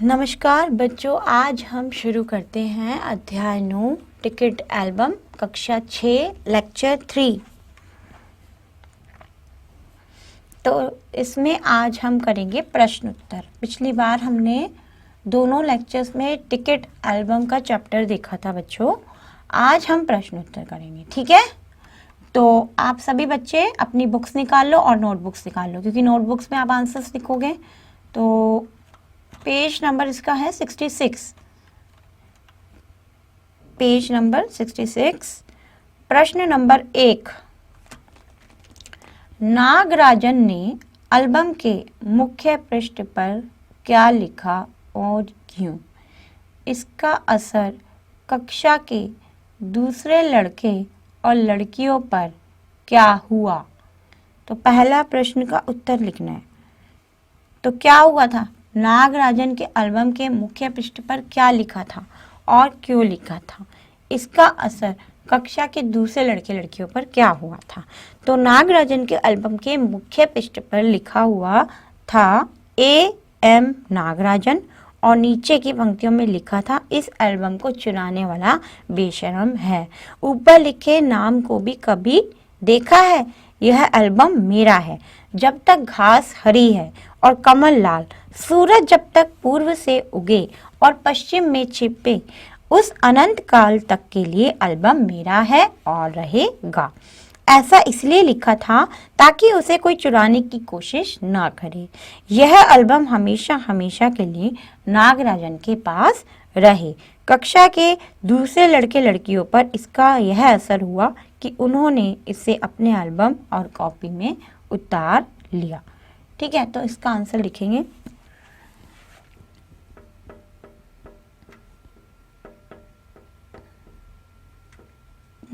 नमस्कार बच्चों, आज हम शुरू करते हैं अध्याय 9 टिकट एल्बम कक्षा 6 लेक्चर 3। तो इसमें आज हम करेंगे प्रश्न उत्तर। पिछली बार हमने दोनों लेक्चर्स में टिकट एल्बम का चैप्टर देखा था बच्चों। आज हम प्रश्न उत्तर करेंगे, ठीक है। तो आप सभी बच्चे अपनी बुक्स निकाल लो और नोटबुक्स निकाल लो, क्योंकि नोटबुक्स में आप आंसर्स लिखोगे। तो पेज नंबर इसका है 66, पेज नंबर 66। प्रश्न नंबर 1, नागराजन ने एल्बम के मुख्य पृष्ठ पर क्या लिखा और क्यों? इसका असर कक्षा के दूसरे लड़के और लड़कियों पर क्या हुआ? तो पहला प्रश्न का उत्तर लिखना है। तो क्या हुआ था? नागराजन के एल्बम के मुख्य पृष्ठ पर क्या लिखा था और क्यों लिखा था? इसका असर कक्षा के दूसरे लड़के लड़कियों पर क्या हुआ था? तो नागराजन के एल्बम के मुख्य पृष्ठ पर लिखा हुआ था A.M. नागराजन, और नीचे की पंक्तियों में लिखा था इस एल्बम को चुराने वाला बेशरम है। ऊपर लिखे नाम को भी कभी देखा है? यह एल्बम मेरा है। जब तक घास हरी है और कमल लाल, सूरज जब तक पूर्व से उगे और पश्चिम में छिपे, उस अनंत काल तक के लिए एल्बम मेरा है और रहेगा। ऐसा इसलिए लिखा था ताकि उसे कोई चुराने की कोशिश ना करे। यह एल्बम हमेशा हमेशा के लिए नागराजन के पास रहे। कक्षा के दूसरे लड़के लड़कियों पर इसका यह असर हुआ कि उन्होंने इसे अपने एल्बम और कॉपी में उतार लिया। ठीक है, तो इसका आंसर लिखेंगे।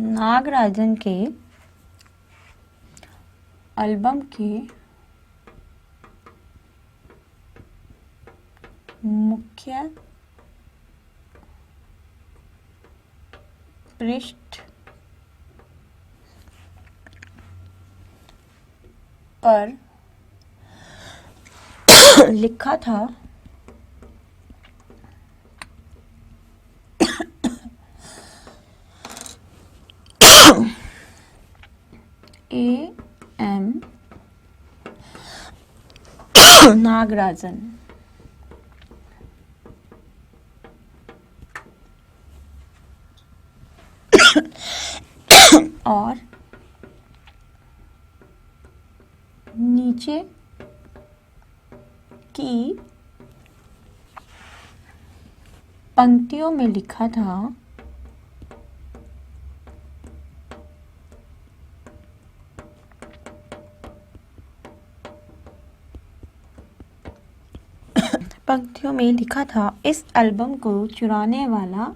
नागराजन के एल्बम के मुख्य पृष्ठ पर लिखा था A.M. नागराजन। और नीचे की पंक्तियों में लिखा था इस एल्बम को चुराने वाला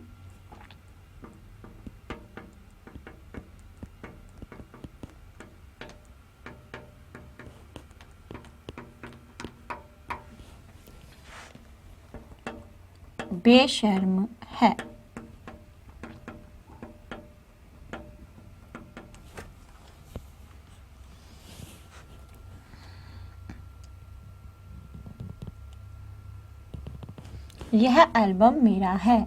बेशर्म है। यह एल्बम मेरा है।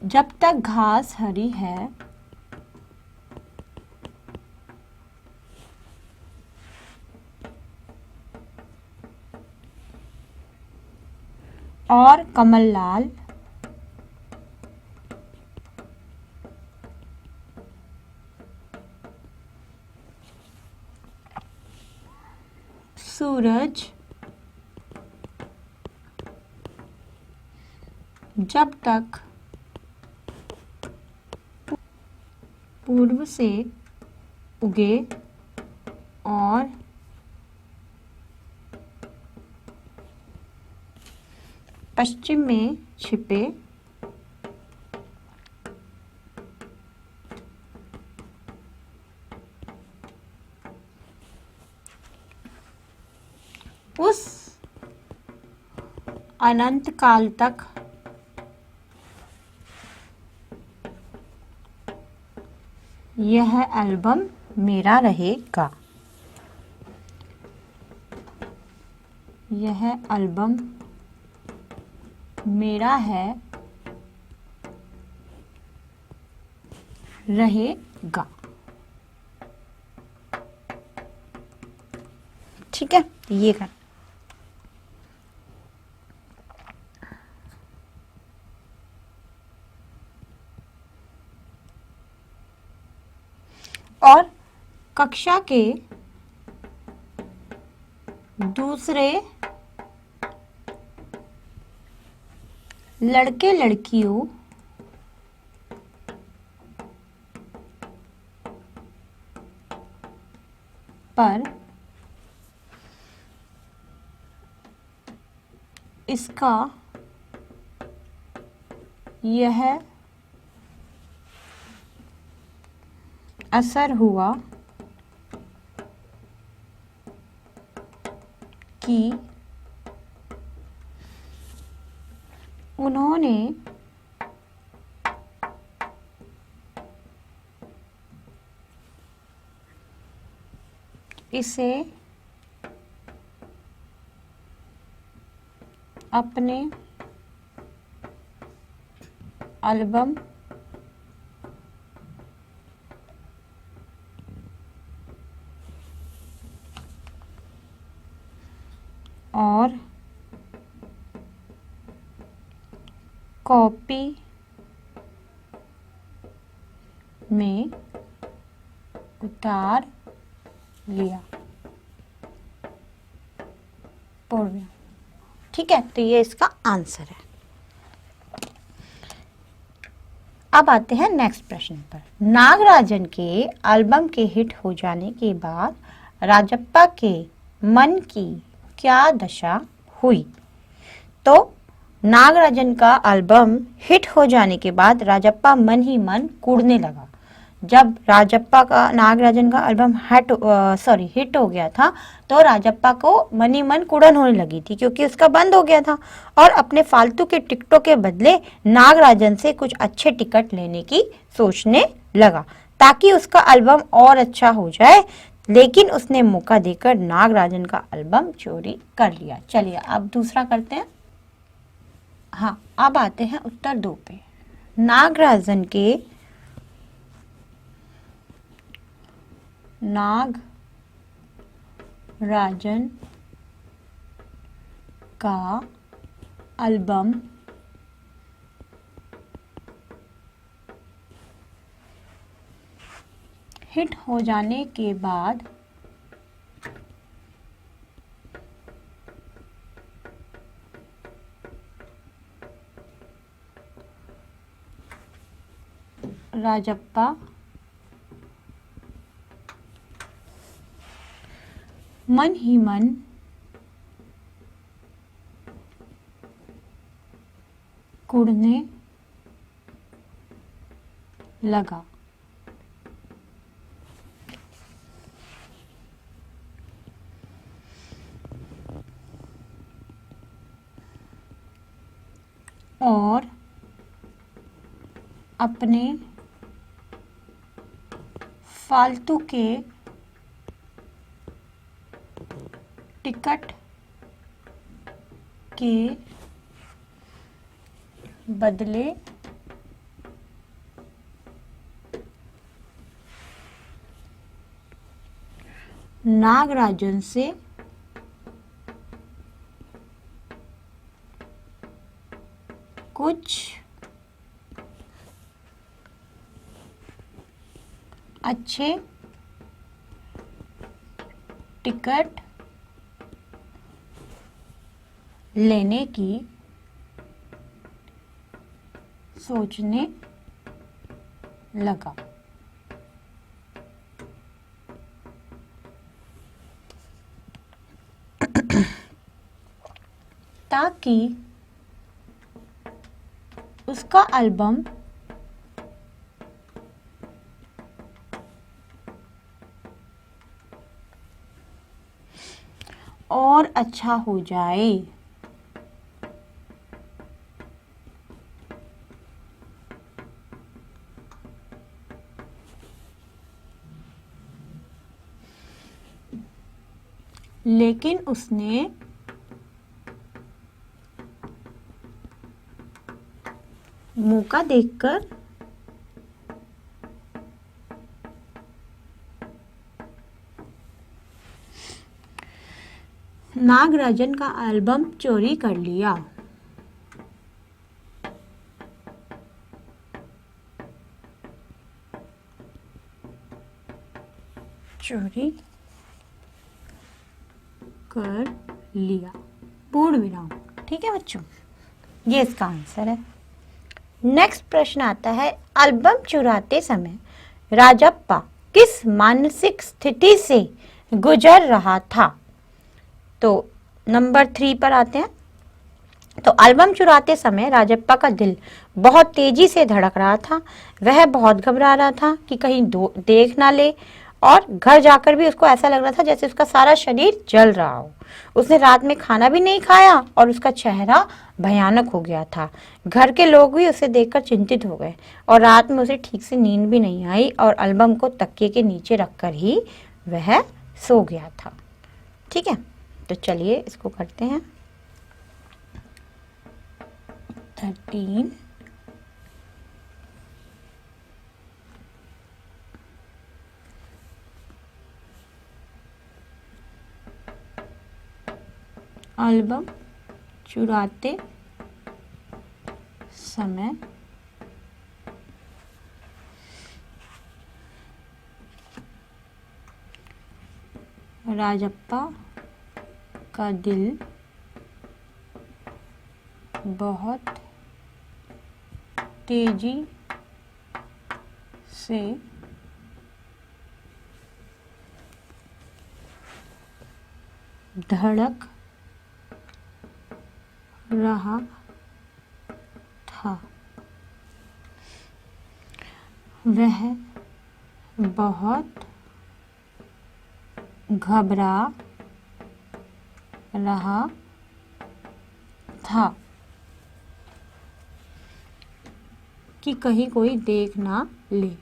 जब तक घास हरी है और कमल लाल, सूरज जब तक पूर्व से उगे और पश्चिम में छिपे, उस अनंत काल तक यह एल्बम मेरा रहेगा। यह एल्बम मेरा है, रहेगा। ठीक है, ये कर। और कक्षा के दूसरे लड़के लड़कियों पर इसका यह असर हुआ कि उन्होंने इसे अपने एल्बम और कॉपी में उतार लिया। पूर्व। ठीक है, तो ये इसका आंसर है। अब आते हैं नेक्स्ट प्रश्न पर। नागराजन के एल्बम के हिट हो जाने के बाद राजप्पा के मन की क्या दशा हुई? तो नागराजन का एल्बम हिट हो जाने के बाद राजप्पा मन ही मन कूड़ने लगा। जब राजप्पा का नागराजन का एल्बम हिट हो गया था, तो राजप्पा को मन ही मन कुड़न होने लगी थी, क्योंकि उसका बंद हो गया था। और अपने फालतू के टिकटों के बदले नागराजन से कुछ अच्छे टिकट लेने की सोचने लगा, ताकि उसका एल्बम और अच्छा हो जाए। लेकिन उसने मौका देकर नागराजन का एल्बम चोरी कर लिया। चलिए अब दूसरा करते हैं। हाँ, अब आते हैं उत्तर 2 पे। नागराजन का एल्बम हिट हो जाने के बाद राजप्पा मन ही मन कुड़ने लगा। और अपने फालतू के टिकट के बदले नागराजन से कुछ अच्छे टिकट लेने की सोचने लगा। ताकि उसका एल्बम और अच्छा हो जाए। लेकिन उसने मौका देखकर नागराजन का एल्बम चोरी कर लिया। चोरी कर लिया, पूर्ण विराम। ठीक है बच्चों, ये इसका आंसर है। नेक्स्ट प्रश्न आता है, एल्बम चुराते समय राजप्पा किस मानसिक स्थिति से गुजर रहा था? तो नंबर 3 पर आते हैं। तो एल्बम चुराते समय राजप्पा का दिल बहुत तेजी से धड़क रहा था। वह बहुत घबरा रहा था कि कहीं देख ना ले, और घर जाकर भी उसको ऐसा लग रहा था जैसे उसका सारा शरीर जल रहा हो। उसने रात में खाना भी नहीं खाया और उसका चेहरा भयानक हो गया था। घर के लोग भी उसे देखकर चिंतित हो गए और रात में उसे ठीक से नींद भी नहीं आई और एल्बम को तकिए के नीचे रखकर ही वह सो गया था। ठीक है, तो चलिए इसको करते हैं। 13 एल्बम चुराते समय राजप्पा का दिल बहुत तेजी से धड़क रहा था। वह बहुत घबरा रहा था कि कहीं कोई देख ना ले।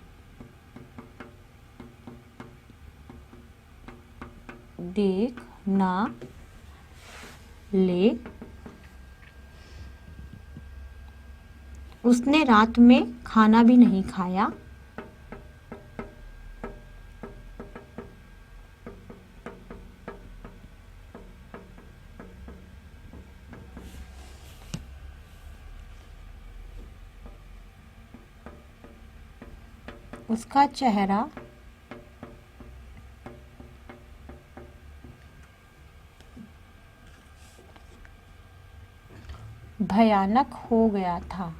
उसने रात में खाना भी नहीं खाया उसका चेहरा भयानक हो गया था।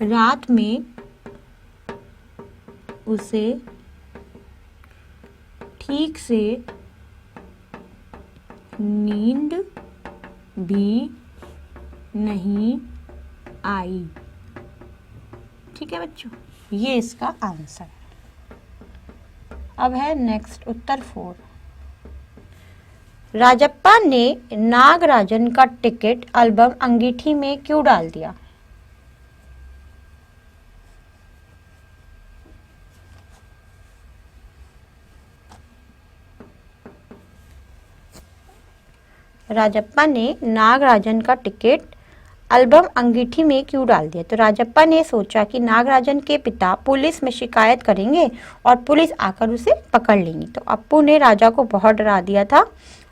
रात में उसे ठीक से नींद भी नहीं आई। ठीक है बच्चों, ये इसका आंसर है। अब है नेक्स्ट उत्तर 4। राजप्पा ने नागराजन का टिकट एल्बम अंगीठी में क्यों डाल दिया? राजप्पा ने नागराजन का टिकट एल्बम अंगीठी में क्यों डाल दिया? तो राजप्पा ने सोचा कि नागराजन के पिता पुलिस में शिकायत करेंगे और पुलिस आकर उसे पकड़ लेंगी। तो अप्पू ने राजा को बहुत डरा दिया था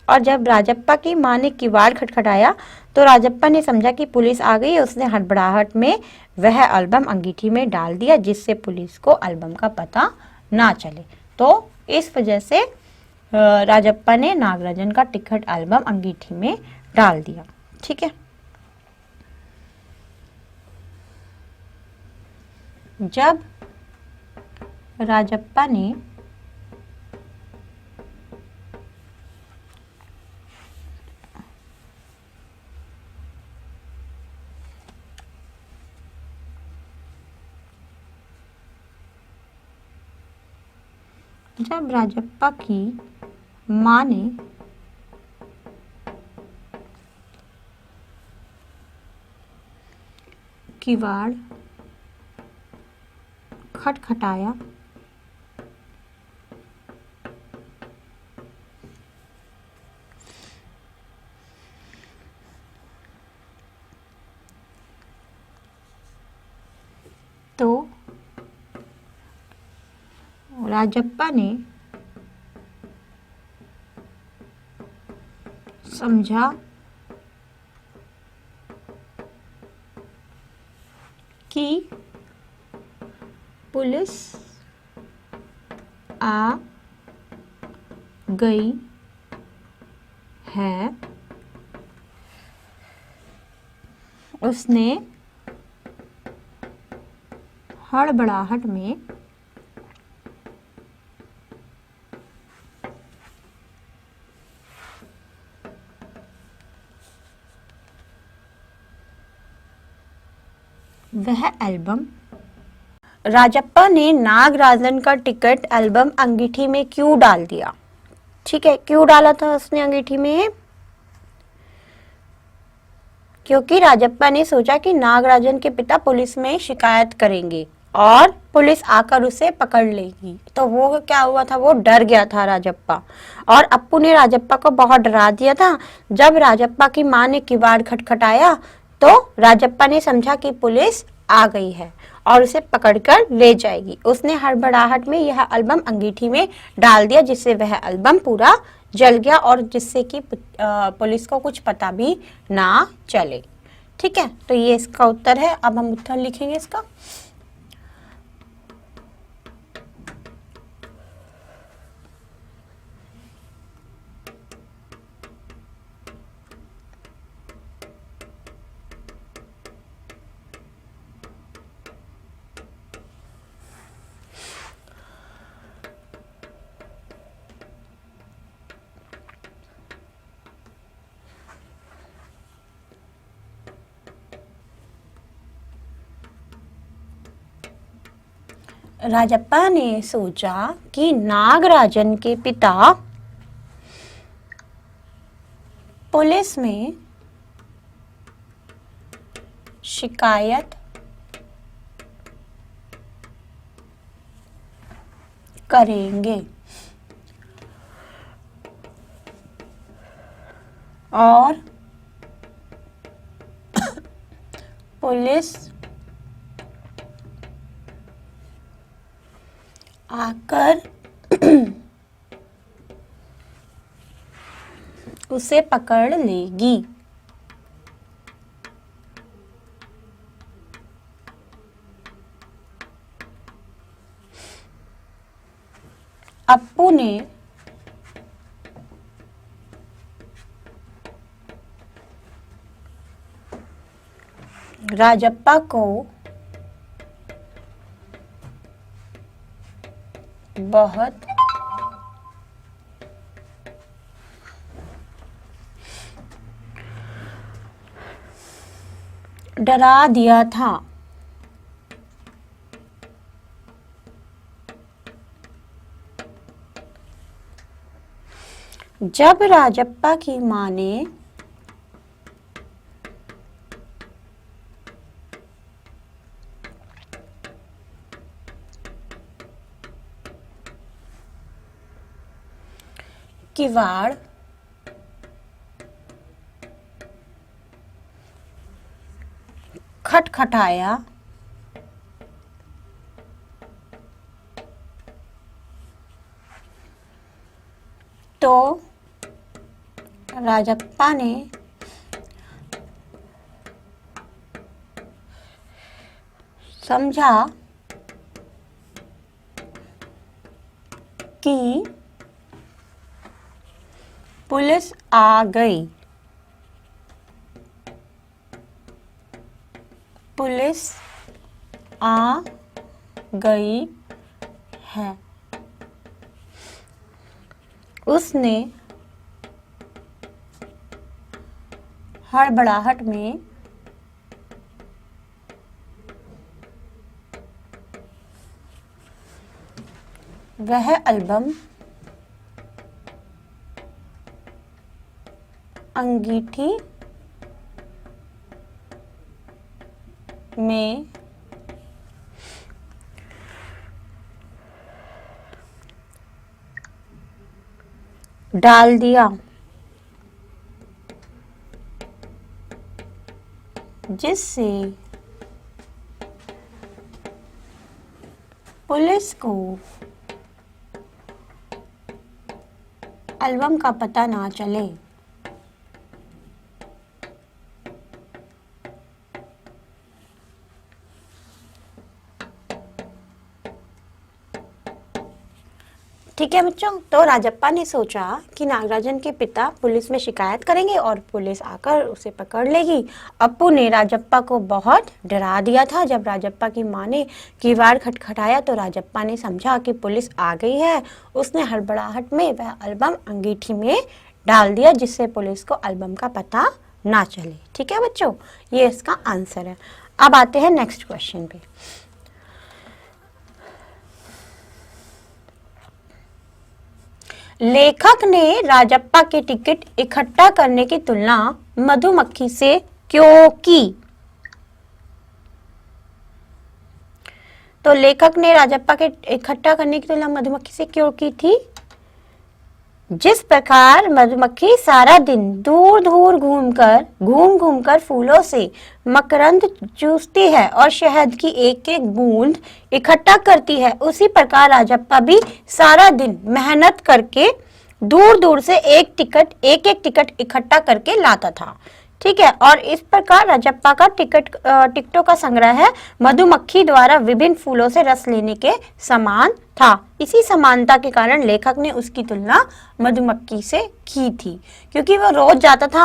और जब राजप्पा की माँ ने किवाड़ खटखटाया तो राजप्पा ने समझा कि पुलिस आ गई। उसने हड़बड़ाहट में वह एल्बम अंगीठी में डाल दिया जिससे पुलिस को एल्बम का पता ना चले। तो इस वजह से राजप्पा ने नागराजन का टिकट एल्बम अंगीठी में डाल दिया। ठीक है, जब राजप्पा ने जब राजप्पा की मां ने किवाड़ खटखटाया तो राजप्पा ने समझा कि पुलिस आ गई है। उसने हड़बड़ाहट में वह एल्बम, राजप्पा ने नागराजन का टिकट एल्बम अंगीठी में क्यों डाल दिया? ठीक है, क्यों डाला था उसने अंगीठी में? क्योंकि राजप्पा ने सोचा कि नागराजन के पिता पुलिस में शिकायत करेंगे और पुलिस आकर उसे पकड़ लेगी। तो वो क्या हुआ था, वो डर गया था राजप्पा, और अप्पू ने राजप्पा को बहुत डरा दिया था। जब राजप्पा की मां ने किवाड़ खटखटाया तो राजप्पा ने समझा कि पुलिस आ गई है और उसे पकड़कर ले जाएगी। उसने हड़बड़ाहट में यह एल्बम अंगीठी में डाल दिया, जिससे वह एल्बम पूरा जल गया और जिससे कि पुलिस को कुछ पता भी ना चले। ठीक है, तो ये इसका उत्तर है। अब हम उत्तर लिखेंगे इसका। राजप्पा ने सोचा कि नागराजन के पिता पुलिस में शिकायत करेंगे और पुलिस आकर उसे पकड़ लेगी। अप्पू ने राजप्पा को बहुत डरा दिया था। जब राजप्पा की मां ने किवाड़ खटखटाया तो राजप्पा ने समझा कि पुलिस आ गई। पुलिस आ गई है। उसने हड़बड़ाहट में वह एल्बम अंगीठी में डाल दिया, जिससे पुलिस को एल्बम का पता ना चले। ठीक है बच्चों, तो राजप्पा ने सोचा कि नागराजन के पिता पुलिस में शिकायत करेंगे और पुलिस आकर उसे पकड़ लेगी। अप्पू ने राजप्पा को बहुत डरा दिया था। जब राजप्पा की माँ ने किवाड़ खटखटाया तो राजप्पा ने समझा कि पुलिस आ गई है। उसने हड़बड़ाहट में वह एल्बम अंगीठी में डाल दिया, जिससे पुलिस को एल्बम का पता ना चले। ठीक है बच्चों, ये इसका आंसर है। अब आते हैं नेक्स्ट क्वेश्चन पे। लेखक ने राजप्पा के टिकट इकट्ठा करने की तुलना मधुमक्खी से क्यों की? तो लेखक ने राजप्पा के इकट्ठा करने की तुलना मधुमक्खी से क्यों की थी? जिस प्रकार मधुमक्खी सारा दिन दूर दूर घूम घूम कर फूलों से मकरंद चूसती है और शहद की एक एक बूंद इकट्ठा करती है, उसी प्रकार राजप्पा भी सारा दिन मेहनत करके दूर दूर से एक एक टिकट इकट्ठा करके लाता था। ठीक है, और इस प्रकार राजप्पा का टिकटों का संग्रह मधुमक्खी द्वारा विभिन्न फूलों से रस लेने के समान था। इसी समानता के कारण लेखक ने उसकी तुलना मधुमक्खी से की थी, क्योंकि वह रोज जाता था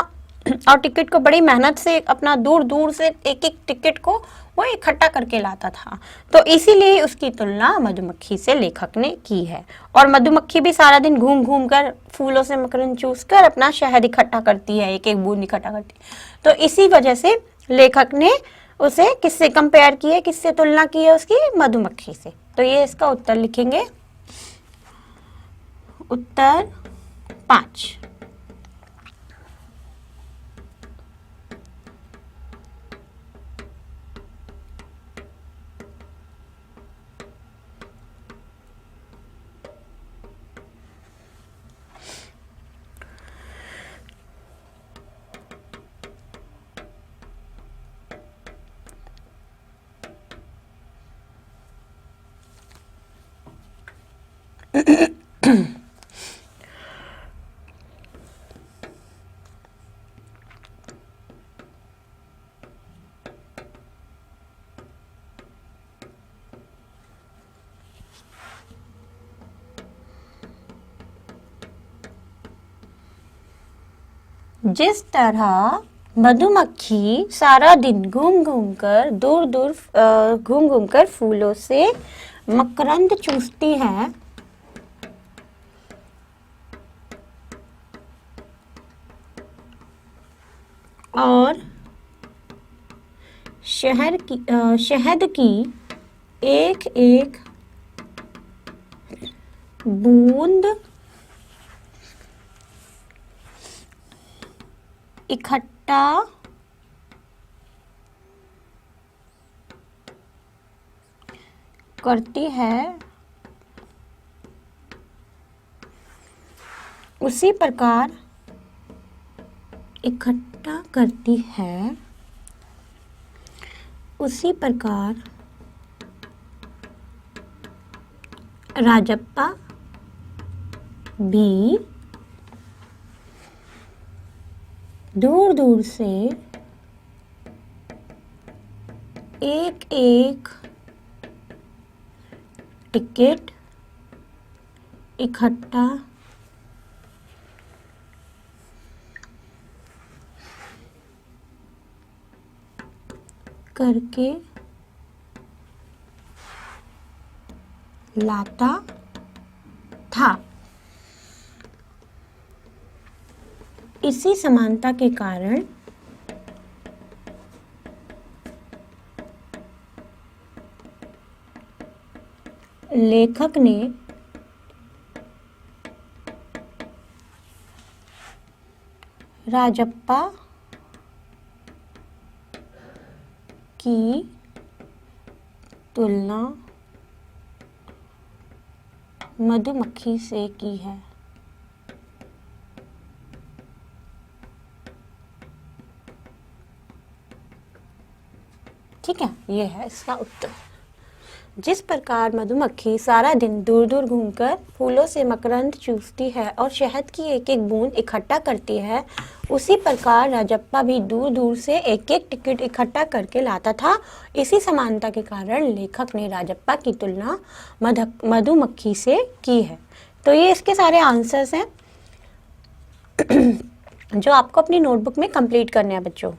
और टिकट को बड़ी मेहनत से अपना दूर दूर से एक एक टिकट को वो इकट्ठा करके लाता था, तो इसीलिए उसकी तुलना मधुमक्खी से लेखक ने की है। और मधुमक्खी भी सारा दिन घूम घूम कर फूलों से मकरंद चूस कर अपना शहद इकट्ठा करती है, एक एक बूंद इकट्ठा करती है। तो इसी वजह से लेखक ने उसे किससे कंपेयर किए, किससे तुलना की है उसकी? मधुमक्खी से। तो ये इसका उत्तर लिखेंगे, उत्तर 5। जिस तरह मधुमक्खी सारा दिन घूम घूम कर फूलों से मकरंद चूसती है, और शहद की एक एक बूंद इकट्ठा करती है, उसी प्रकार इकट्ठा करती है, उसी प्रकार राजप्पा भी दूर दूर से एक एक टिकट इकट्ठा करके लाता था। इसी समानता के कारण लेखक ने राजप्पा की तुलना मधुमक्खी से की है। ठीक है, ये है इसका उत्तर। जिस प्रकार मधुमक्खी सारा दिन दूर दूर घूमकर फूलों से मकरंद चूसती है और शहद की एक एक बूंद इकट्ठा करती है, उसी प्रकार राजप्पा भी दूर दूर से एक एक टिकट इकट्ठा करके लाता था। इसी समानता के कारण लेखक ने राजप्पा की तुलना मधुमक्खी से की है। तो ये इसके सारे आंसर्स हैं जो आपको अपनी नोटबुक में कंप्लीट करने हैं बच्चों।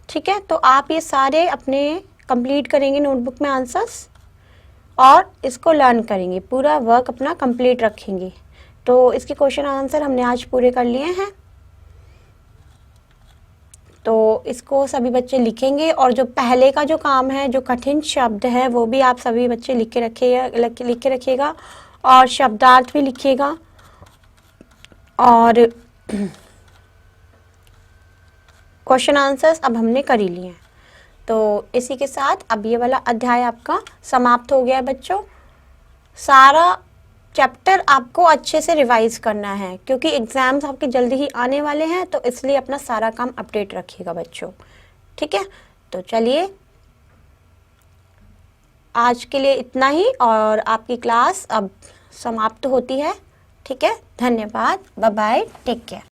ठीक है, तो आप ये सारे अपने कंप्लीट करेंगे नोटबुक में आंसर्स और इसको लर्न करेंगे, पूरा वर्क अपना कंप्लीट रखेंगे। तो इसके क्वेश्चन आंसर हमने आज पूरे कर लिए हैं। तो इसको सभी बच्चे लिखेंगे और जो पहले का जो काम है, जो कठिन शब्द है, वो भी आप सभी बच्चे लिख के रखिएगा और शब्दार्थ भी लिखिएगा। और क्वेश्चन आंसर्स अब हमने कर ही लिए हैं। तो इसी के साथ अब ये वाला अध्याय आपका समाप्त हो गया है बच्चों। सारा चैप्टर आपको अच्छे से रिवाइज करना है क्योंकि एग्ज़ाम्स आपके जल्दी ही आने वाले हैं, तो इसलिए अपना सारा काम अपडेट रखिएगा बच्चों। ठीक है, तो चलिए आज के लिए इतना ही और आपकी क्लास अब समाप्त होती है। ठीक है, धन्यवाद, बाय बाय, टेक केयर।